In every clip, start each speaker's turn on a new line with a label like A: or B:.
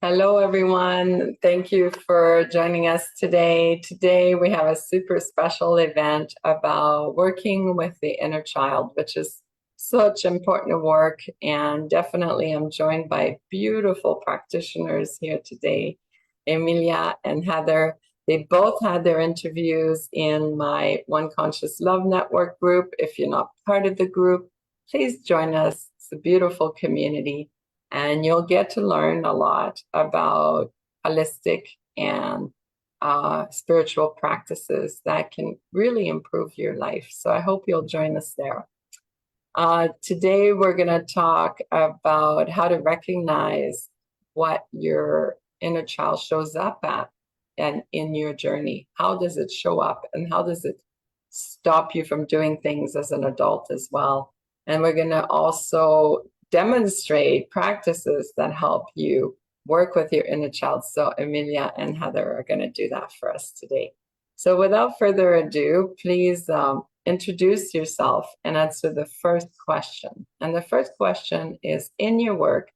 A: Hello, everyone. Thank you for joining us today. Today, we have a super special event about working with the inner child, which is such important work. And definitely, I'm joined by beautiful practitioners here today, Emilia and Heather. They both had their interviews in my One Conscious Love Network group. If you're not part of the group, please join us. It's a beautiful community and you'll get to learn a lot about holistic and spiritual practices that can really improve your life. So I hope you'll join us there. Today, we're going to talk about how to recognize what your inner child shows up at and in your journey. How does it show up and how does it stop you from doing things as an adult as well? And we're going to also demonstrate practices that help you work with your inner child. So Emilia and Heather are going to do that for us today. So without further ado, please introduce yourself and answer the first question. And the first question is, in your work,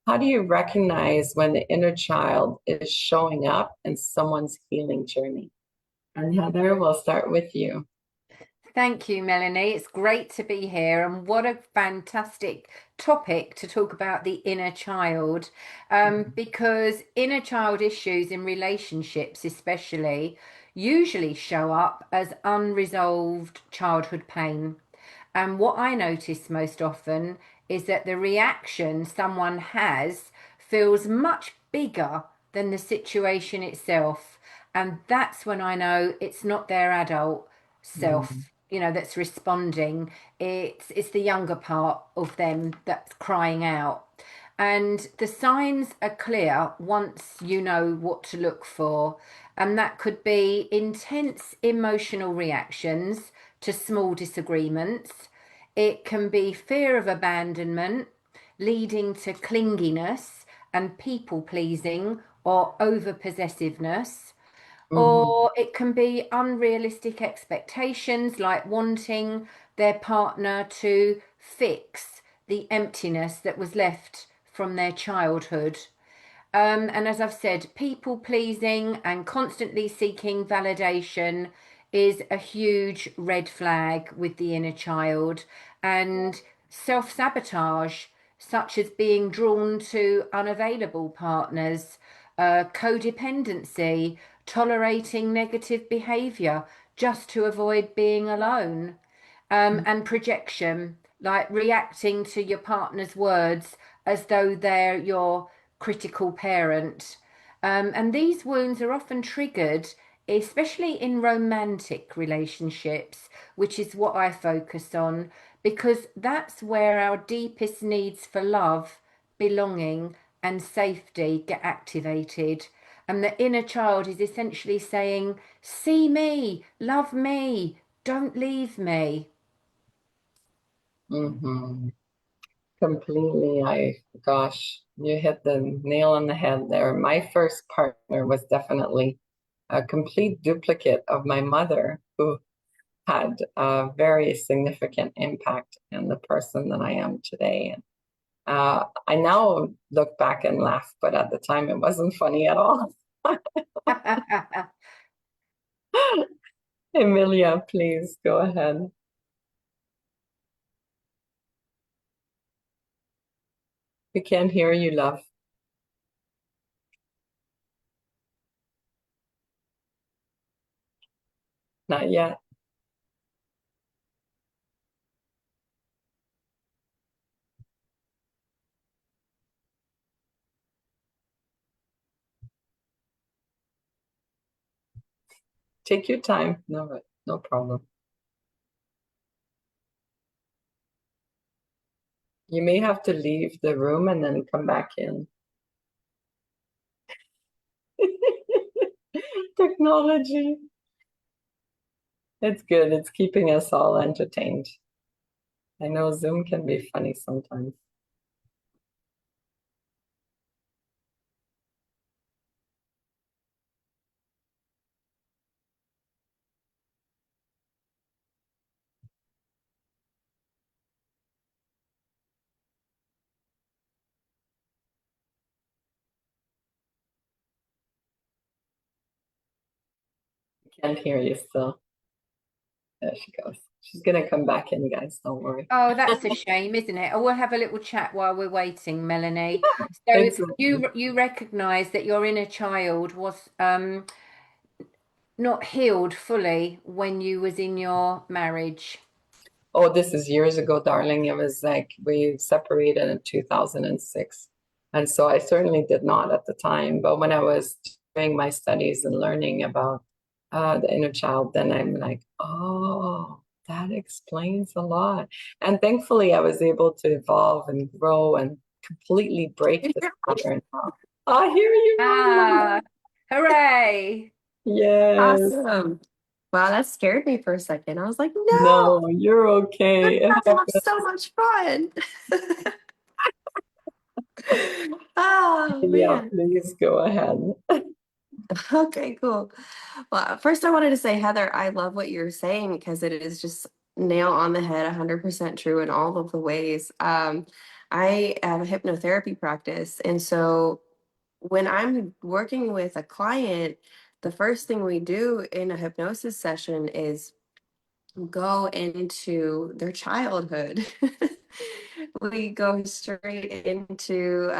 A: how do you recognize when the inner child is showing up in someone's healing journey? And Heather, we'll start with you.
B: Thank you, Melanie. It's great to be here, and what a fantastic topic to talk about the inner child. Because inner child issues in relationships, especially, usually show up as unresolved childhood pain. And what I notice most often is that the reaction someone has feels much bigger than the situation itself. And that's when I know it's not their adult self, that's responding. It's the younger part of them that's crying out. And the signs are clear once you know what to look for. And that could be intense emotional reactions to small disagreements. It can be fear of abandonment, leading to clinginess and people pleasing or over possessiveness.
A: Mm-hmm.
B: Or it can be unrealistic expectations like wanting their partner to fix the emptiness that was left from their childhood. And as I've said, people pleasing and constantly seeking validation is a huge red flag with the inner child. And self sabotage, such as being drawn to unavailable partners, codependency, tolerating negative behavior just to avoid being alone, and projection, like reacting to your partner's words as though they're your critical parent. And these wounds are often triggered, especially in romantic relationships, which is what I focus on, because that's where our deepest needs for love, belonging, and safety get activated. And the inner child is essentially saying, see me, love me, don't leave me.
A: Mm-hmm. Completely. Gosh, you hit the nail on the head there. My first partner was definitely a complete duplicate of my mother, who had a very significant impact in the person that I am today. And I now look back and laugh, but at the time it wasn't funny at all. Emilia, please go ahead. We can't hear you, love. Not yet. Take your time. No, no problem. You may have to leave the room and then come back in. Technology. It's good. It's keeping us all entertained. I know Zoom can be funny sometimes. Can't hear you still. There she goes. She's gonna come back in, guys. Don't worry.
B: Oh, that's a shame, isn't it? Oh, we'll have a little chat while we're waiting, Melanie. So
A: Exactly.
B: you recognise that your inner child was not healed fully when you was in your marriage.
A: Oh, this is years ago, darling. It was like we separated in 2006. And so I certainly did not at the time. But when I was doing my studies and learning about the inner child, then I'm like, oh, that explains a lot. And thankfully, I was able to evolve and grow and completely break this pattern now. I hear you, Mama.
B: Ah, hooray.
A: Yes.
C: Awesome. Wow, that scared me for a second. I was like, no,
A: No, you're
C: we're
A: okay.
C: about to have so much fun. Oh
A: Yeah,
C: man.
A: please go ahead.
C: Okay, cool. Well, first I wanted to say, Heather, I love what you're saying because it is just nail on the head, 100% true in all of the ways. I have a hypnotherapy practice, and so when I'm working with a client, the first thing we do in a hypnosis session is go into their childhood. We go straight into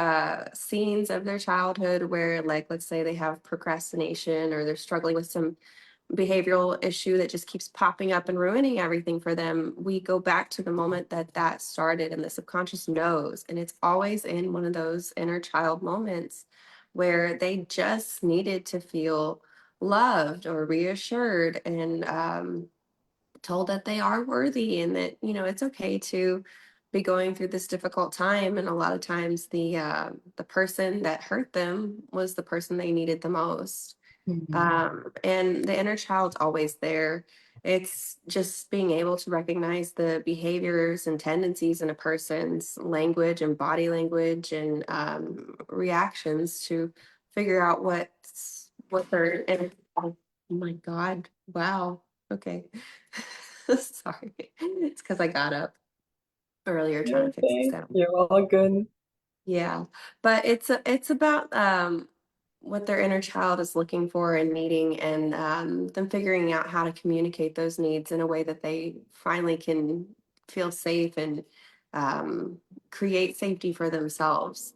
C: scenes of their childhood where, like, let's say they have procrastination or they're struggling with some behavioral issue that just keeps popping up and ruining everything for them. We go back to the moment that that started, and the subconscious knows. And it's always in one of those inner child moments where they just needed to feel loved or reassured and told that they are worthy and that it's okay to be going through this difficult time. And a lot of times the person that hurt them was the person they needed the most.
A: Mhm.
C: And the inner child's always there. It's just being able to recognize the behaviors and tendencies in a person's language and body language and reactions to figure out what their inner. Oh my God! Wow. Okay. Sorry. It's because I got up earlier trying to fix the
A: Okay,
C: sound.
A: you're all good.
C: Yeah, but it's about what their inner child is looking for and needing, and them figuring out how to communicate those needs in a way that they finally can feel safe and um, create safety for themselves.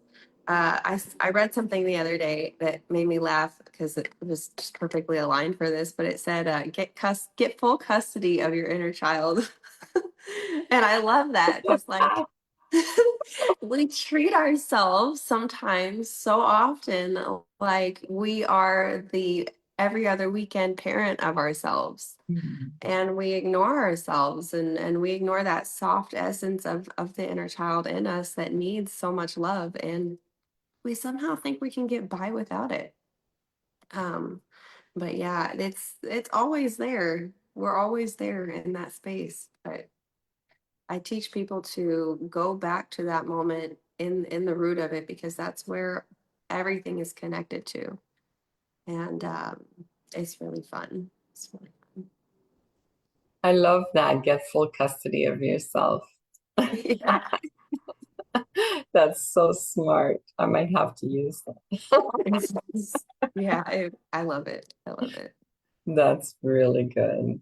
C: I read something the other day that made me laugh because it was just perfectly aligned for this, but it said, get full custody of your inner child," and I love that because like. We treat ourselves sometimes so often like we are the every other weekend parent of ourselves,
A: Mhm.
C: and we ignore ourselves and we ignore that soft essence of the inner child in us that needs so much love, and we somehow think we can get by without it. um but yeah, it's always there. We're always there in that space, but I teach people to go back to that moment in the root of it because that's where everything is connected to, and it's really fun. It's really
A: I love that. Get full custody of yourself.
C: fun. Yeah.
A: That's so smart. I might have to use that.
C: Yeah, I love it. I love it.
A: That's really good.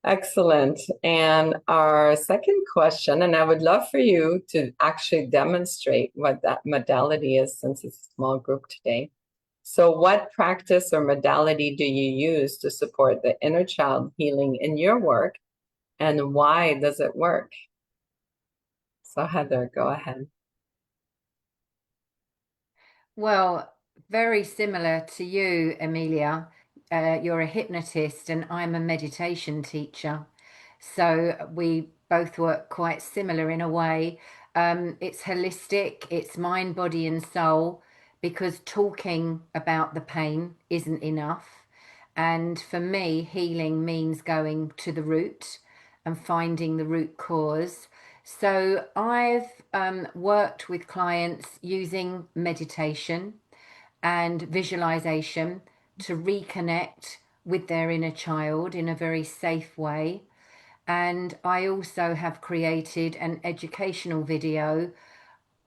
A: Excellent. And our second question, and I would love for you to actually demonstrate what that modality is since it's a small group today. So, what practice or modality do you use to support the inner child healing in your work, and why does it work? So, Heather, go ahead.
B: Well, very similar to you, Emilia. You're a hypnotist and I'm a meditation teacher. So we both work quite similar in a way. It's holistic, it's mind, body, and soul, because talking about the pain isn't enough. And for me, healing means going to the root and finding the root cause. So I've worked with clients using meditation and visualization to reconnect with their inner child in a very safe way. And I also have created an educational video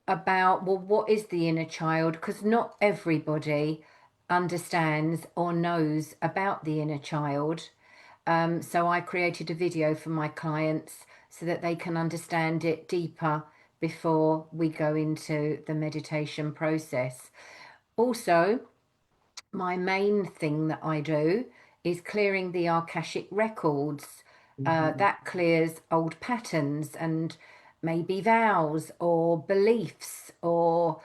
B: about, well, what is the inner child? Because not everybody understands or knows about the inner child. So I created a video for my clients so that they can understand it deeper before we go into the meditation process. Also, my main thing that I do is clearing the Akashic records. That clears old patterns and maybe vows or beliefs or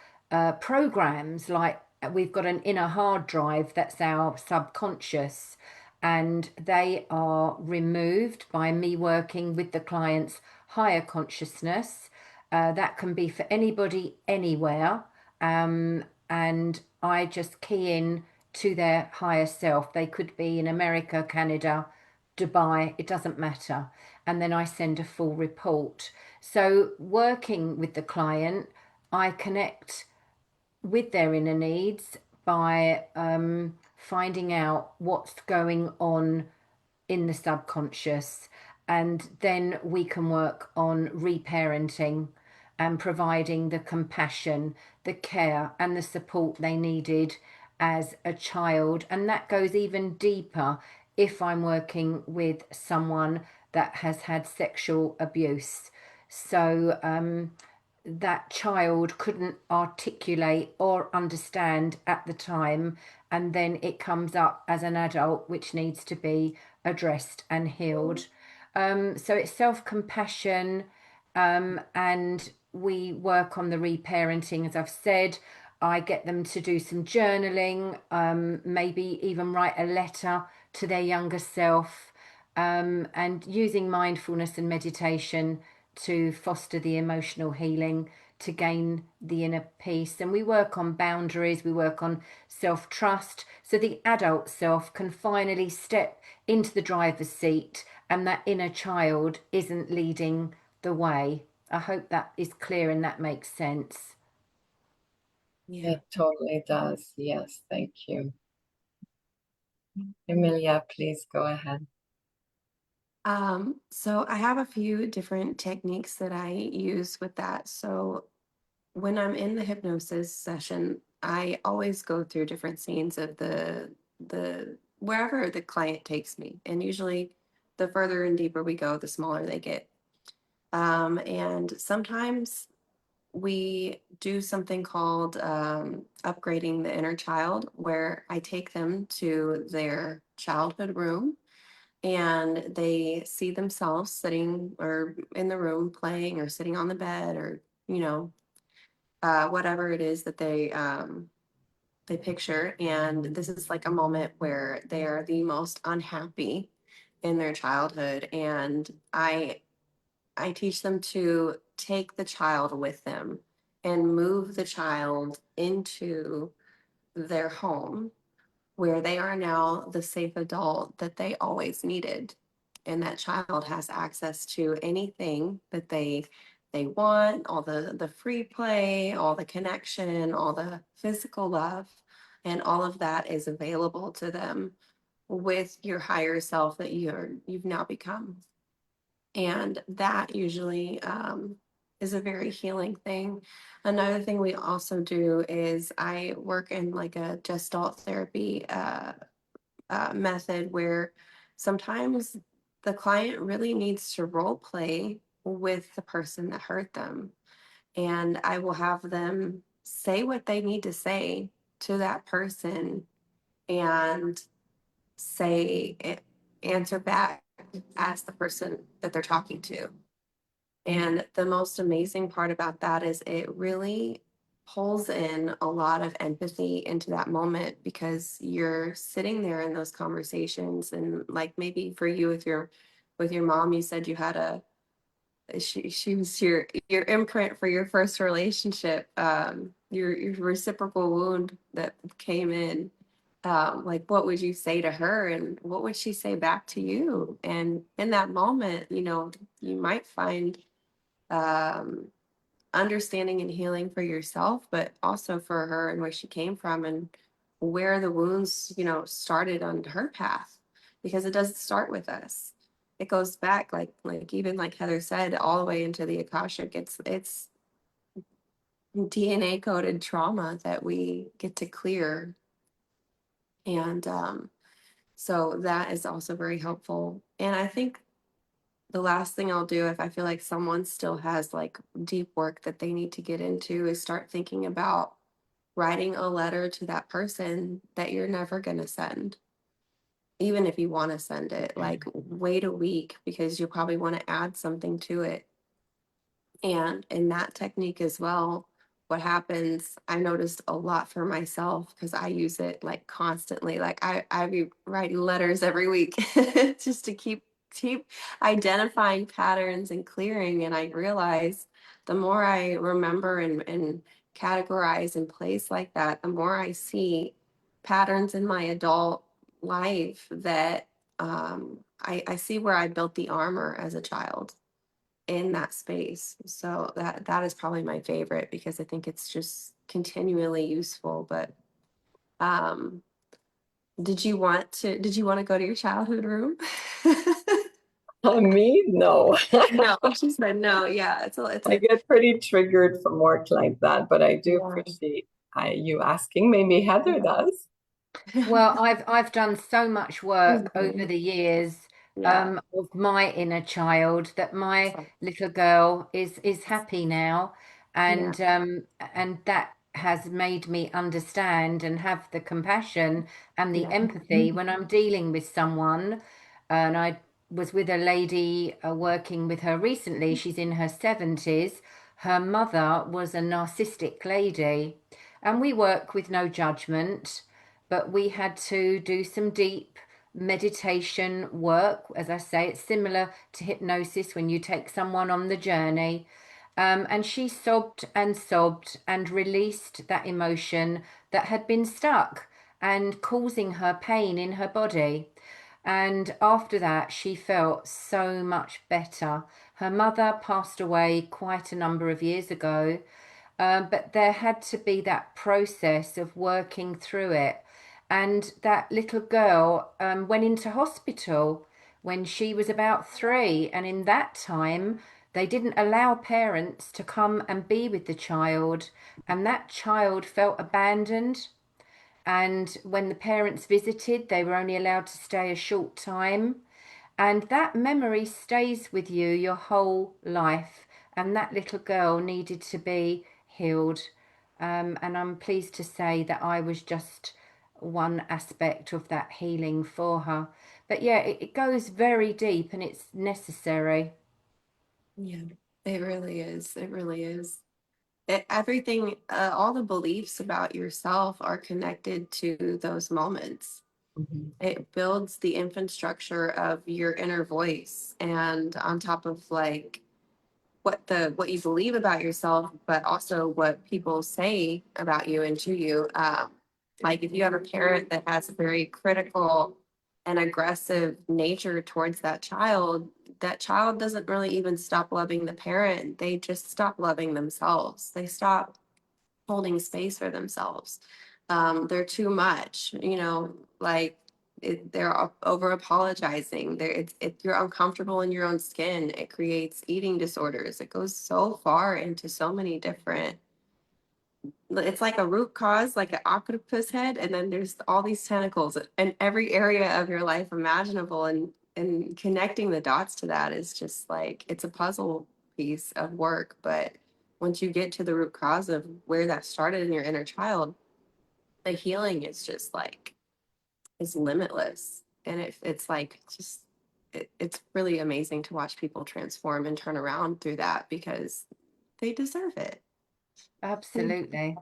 B: programs. Like we've got an inner hard drive that's our subconscious, and they are removed by me working with the client's higher consciousness. That can be for anybody, anywhere. And I just key in to their higher self. They could be in America, Canada, Dubai, it doesn't matter. And then I send a full report. So, working with the client, I connect with their inner needs by finding out what's going on in the subconscious, and then we can work on reparenting and providing the compassion, the care, and the support they needed as a child. And that goes even deeper if I'm working with someone that has had sexual abuse. So, that child couldn't articulate or understand at the time, and then it comes up as an adult, which needs to be addressed and healed. So it's self-compassion, and we work on the reparenting. As I've said, I get them to do some journaling, maybe even write a letter to their younger self, and using mindfulness and meditation to foster the emotional healing, to gain the inner peace. And we work on boundaries, we work on self trust, so the adult self can finally step into the driver's seat and that inner child isn't leading the way. I hope that is clear and that makes sense.
C: Yeah.
A: It totally does. Yes, thank you. Emilia, please go ahead.
C: So I have a few different techniques that I use with that. So when I'm in the hypnosis session, I always go through different scenes of the wherever the client takes me. And usually the further and deeper we go, the smaller they get. And sometimes we do something called upgrading the inner child, where I take them to their childhood room and they see themselves sitting or in the room playing or sitting on the bed or, whatever it is that they picture. And this is like a moment where they are the most unhappy in their childhood. And I teach them to take the child with them and move the child into their home where they are now the safe adult that they always needed. And that child has access to anything that they want, all the free play, all the connection, all the physical love, and all of that is available to them with your higher self that you've now become. And that usually is a very healing thing. Another thing we also do is I work in like a gestalt therapy method where sometimes the client really needs to role play with the person that hurt them. And I will have them say what they need to say to that person and say, answer back as the person that they're talking to. And the most amazing part about that is it really pulls in a lot of empathy into that moment, because you're sitting there in those conversations. And like maybe for you with your mom, you said you had she was your imprint for your first relationship, your reciprocal wound that came in. Like what would you say to her and what would she say back to you? And in that moment, you might find um, understanding and healing for yourself, but also for her and where she came from and where the wounds, started on her path, because it doesn't start with us. It goes back, like even like Heather said, all the way into the Akashic. It's DNA coded trauma that we get to clear. And so that is also very helpful. And I think the last thing I'll do if I feel like someone still has like deep work that they need to get into is start thinking about writing a letter to that person that you're never going to send. Even if you want to send it, like wait a week because you'll probably want to add something to it. And in that technique as well, what happens, I noticed a lot for myself because I use it like constantly. Like I be writing letters every week just to keep identifying patterns and clearing. And I realize the more I remember and categorize and place like that, the more I see patterns in my adult life that I see where I built the armor as a child in that space. So that is probably my favorite because I think it's just continually useful. But um did you want to go to your childhood room?
A: Me? No.
C: No, she said no. Yeah, it's
A: I
C: a
A: get pretty triggered from work like that, but I do
C: yeah.
A: appreciate you asking. Maybe Heather does.
B: Well, I've done so much work over
C: Mhm.
B: the years
C: Yeah.
B: of my inner child that my
C: So,
B: little girl is happy now,
C: yeah.
B: and that has made me understand and have the compassion and the
C: Yeah.
B: empathy when I'm dealing with someone. And I was with a lady working with her recently. She's in her 70s. Her mother was a narcissistic lady, and we work with no judgment, but we had to do some deep meditation work. As I say, it's similar to hypnosis when you take someone on the journey. And she sobbed and released that emotion that had been stuck and causing her pain in her body. And after that, she felt so much better. Her mother passed away quite a number of years ago, but there had to be that process of working through it. And that little girl went into hospital when she was about 3. And in that time, they didn't allow parents to come and be with the child. And that child felt abandoned. And when the parents visited, they were only allowed to stay a short time. And that memory stays with you your whole life. And that little girl needed to be healed. And I'm pleased to say that I was just one aspect of that healing for her. But yeah, it goes very deep and it's necessary.
C: Yeah. It really is. It really is. Everything, all the beliefs about yourself are connected to those moments.
A: Mhm.
C: It builds the infrastructure of your inner voice, and on top of like what you believe about yourself, but also what people say about you and to you. Like if you have a parent that has a very critical and aggressive nature towards that child doesn't really even stop loving the parent. They just stop loving themselves. They stop holding space for themselves. They're too much, like they're over apologizing. You're uncomfortable in your own skin. It creates eating disorders. It goes so far into so many different. It's like a root cause, like an octopus head, and then there's all these tentacles in every area of your life imaginable, and connecting the dots to that is just like it's a puzzle piece of work. But once you get to the root cause of where that started in your inner child, the healing is just like is limitless. And it's like just it's really amazing to watch people transform and turn around through that because they deserve it.
B: Absolutely.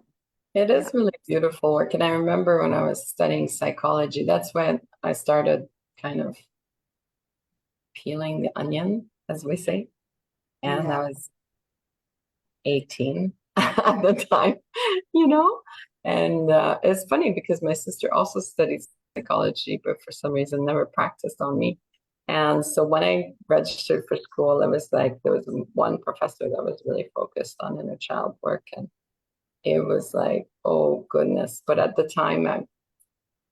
A: It
C: Yeah.
A: is really beautiful work. And I remember when I was studying psychology, that's when I started kind of peeling the onion, as we say. And
C: Yeah.
A: I was 18 at the time, you know? And it's funny because my sister also studied psychology, but for some reason never practiced on me. And so when I registered for school, it was like there was one professor that was really focused on inner child work. And it was like, oh goodness. But at the time,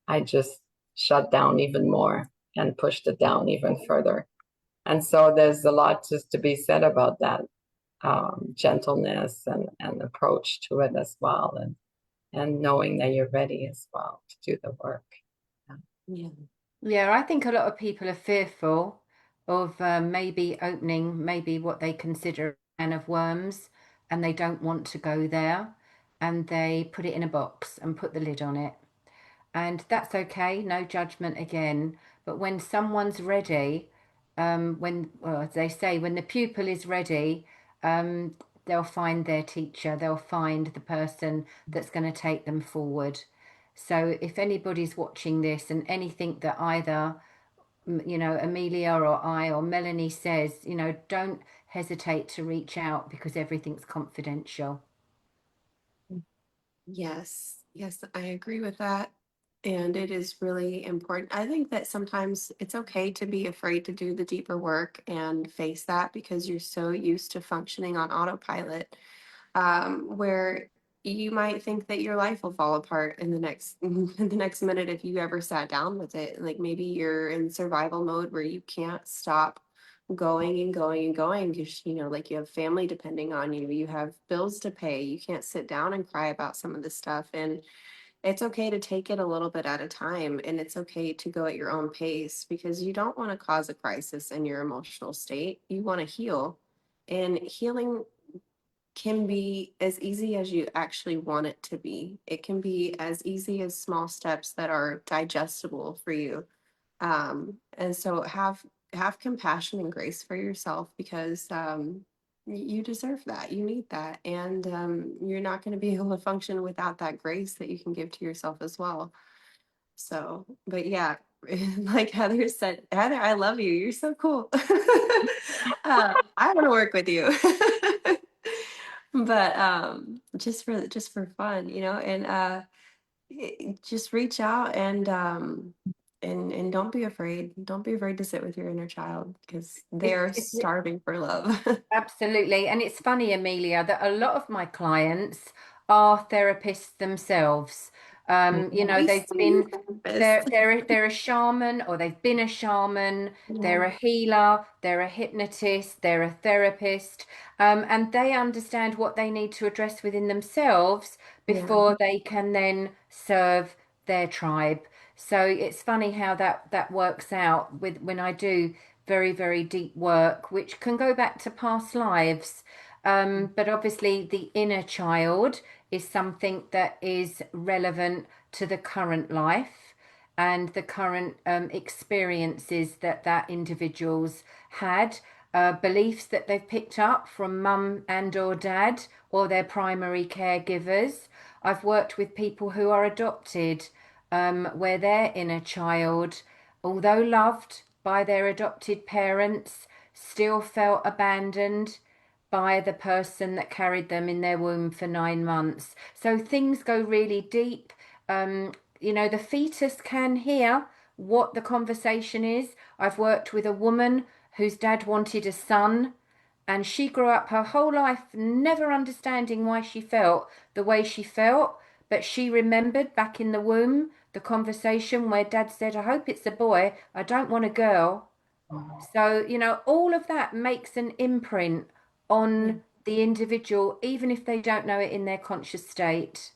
A: I just shut down even more and pushed it down even further. And so there's a lot just to be said about that gentleness and approach to it as well, and knowing that you're ready as well to do the work.
C: Yeah.
B: Yeah, I think a lot of people are fearful of maybe opening maybe what they consider a can of worms, and they don't want to go there, and they put it in a box and put the lid on it. And that's okay, no judgment again. But when someone's ready, well, as they say, when the pupil is ready, they'll find their teacher, they'll find the person that's going to take them forward. So if anybody's watching this and anything that either, Amelia or I or Melanie says, don't hesitate to reach out because everything's confidential.
C: Yes, yes, I agree with that. And it is really important. I think that sometimes it's okay to be afraid to do the deeper work and face that because you're so used to functioning on autopilot, where you might think that your life will fall apart in the next in the next minute if you ever sat down with it. Like maybe you're in survival mode where you can't stop going and going and going because like you have family depending on you, you have bills to pay, you can't sit down and cry about some of this stuff. And it's okay to take it a little bit at a time, and it's okay to go at your own pace because you don't want to cause a crisis in your emotional state. You want to heal, and healing can be as easy as you actually want it to be. It can be as easy as small steps that are digestible for you. And so have compassion and grace for yourself because you deserve that. You need that. And you're not going to be able to function without that grace that you can give to yourself as well. So, but yeah, like Heather said, Heather, I love you. You're so cool. I want to work with you. But just for fun, and just reach out and don't be afraid. Don't be afraid to sit with your inner child because they're
B: It's
C: starving for love.
B: Absolutely. And it's funny, Amelia, that a lot of my clients are therapists themselves.
C: Nice
B: They've
C: to meet you,
B: been
C: therapist.
B: they're a shaman, or they've been a shaman,
C: Yeah,
B: they're a healer, they're a hypnotist, they're a therapist, and they understand what they need to address within themselves
C: yeah,
B: before they can then serve their tribe. So it's funny how that works out with when I do very, very deep work, which can go back to past lives. But obviously, the inner child is something that is relevant to the current life and the current experiences that individuals had, beliefs that they've picked up from mum and or dad or their primary caregivers. I've worked with people who are adopted, where their inner child, although loved by their adopted parents, still felt abandoned by the person that carried them in their womb for 9 months. So things go really deep. The fetus can hear what the conversation is. I've worked with a woman whose dad wanted a son, and she grew up her whole life never understanding why she felt the way she felt. But she remembered back in the womb the conversation where dad said, I hope it's a boy, I don't want a girl. So, all of that makes an imprint
C: yeah.
B: on the individual, even if they don't know it in their conscious state.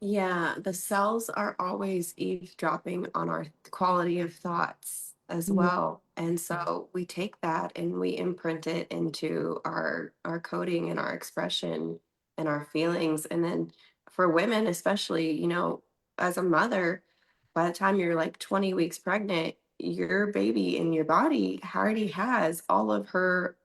C: Yeah, the cells are always eavesdropping on our quality of thoughts as well. And so we take that and we imprint it into our coding and our expression and our feelings. And then for women, especially, as a mother, by the time you're like 20 weeks pregnant, your baby in your body already has all of her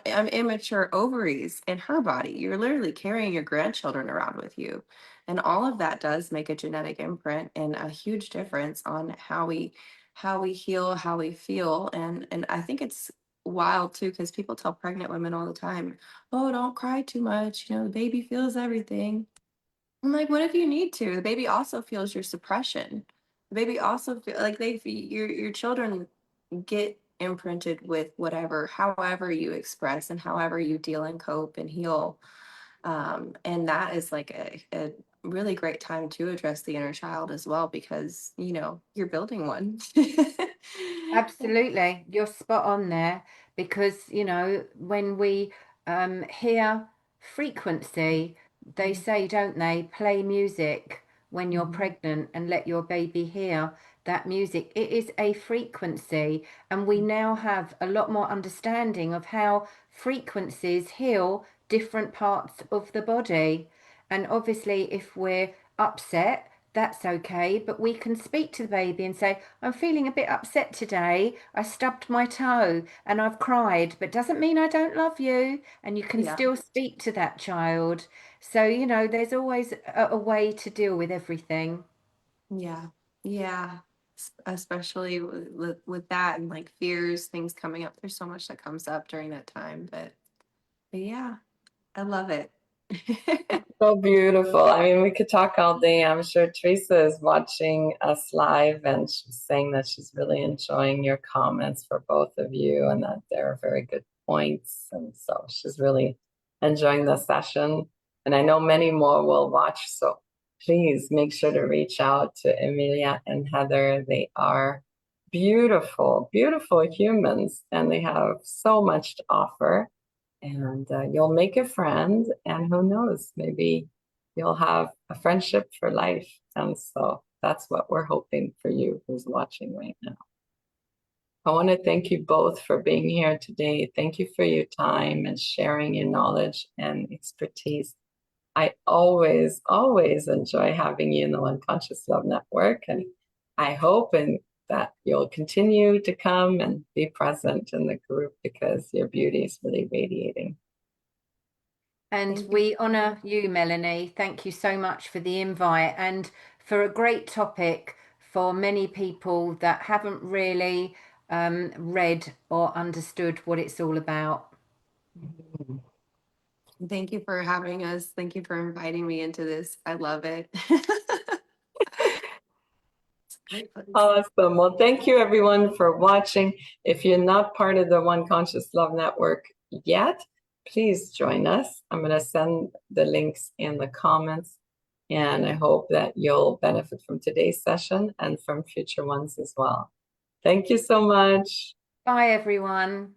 C: immature ovaries in her body. You're literally carrying your grandchildren around with you. And all of that does make a genetic imprint and a huge difference on how we heal, how we feel. And I think it's wild too, because people tell pregnant women all the time, oh, don't cry too much. The baby feels everything. I'm like, what if you need to? The baby also feels your suppression. The baby also feel like your children get imprinted with whatever, however you express and however you deal and cope and heal. And that is like a really great time to address the inner child as well because you're building one.
B: Absolutely. You're spot on there because, when we hear frequency, they say, don't they, play music when you're pregnant and let your baby hear that music. It is a frequency, and we now have a lot more understanding of how frequencies heal different parts of the body. And obviously, if we're upset, that's okay, but we can speak to the baby and say, I'm feeling a bit upset today. I stubbed my toe and I've cried, but doesn't mean I don't love you. And you can
C: Yeah.
B: still speak to that child. So, you know, there's always a way to deal with everything.
C: Yeah. Yeah. Especially with that and like fears, things coming up. There's so much that comes up during that time. But yeah, I love it.
A: So beautiful. I mean, we could talk all day. I'm sure Teresa is watching us live and she's saying that she's really enjoying your comments for both of you and that they're very good points. And so she's really enjoying the session. And I know many more will watch. So please make sure to reach out to Emilia and Heather. They are beautiful, beautiful humans, and they have so much to offer. And you'll make a friend, and who knows, maybe you'll have a friendship for life. And so that's what we're hoping for you who's watching right now. I want to thank you both for being here today. Thank you for your time and sharing your knowledge and expertise. I always, always enjoy having you in the One Conscious Love Network. And I hope that you'll continue to come and be present in the group because your beauty is really radiating.
B: And we honour you, Melanie. Thank you so much for the invite and for a great topic for many people that haven't really read or understood what it's all about.
C: Thank you for having us. Thank you for inviting me into this. I love it.
A: Awesome. Well, thank you everyone for watching. If you're not part of the One Conscious Love Network yet, please join us. I'm going to send the links in the comments, and I hope that you'll benefit from today's session and from future ones as well. Thank you so much.
B: Bye, everyone.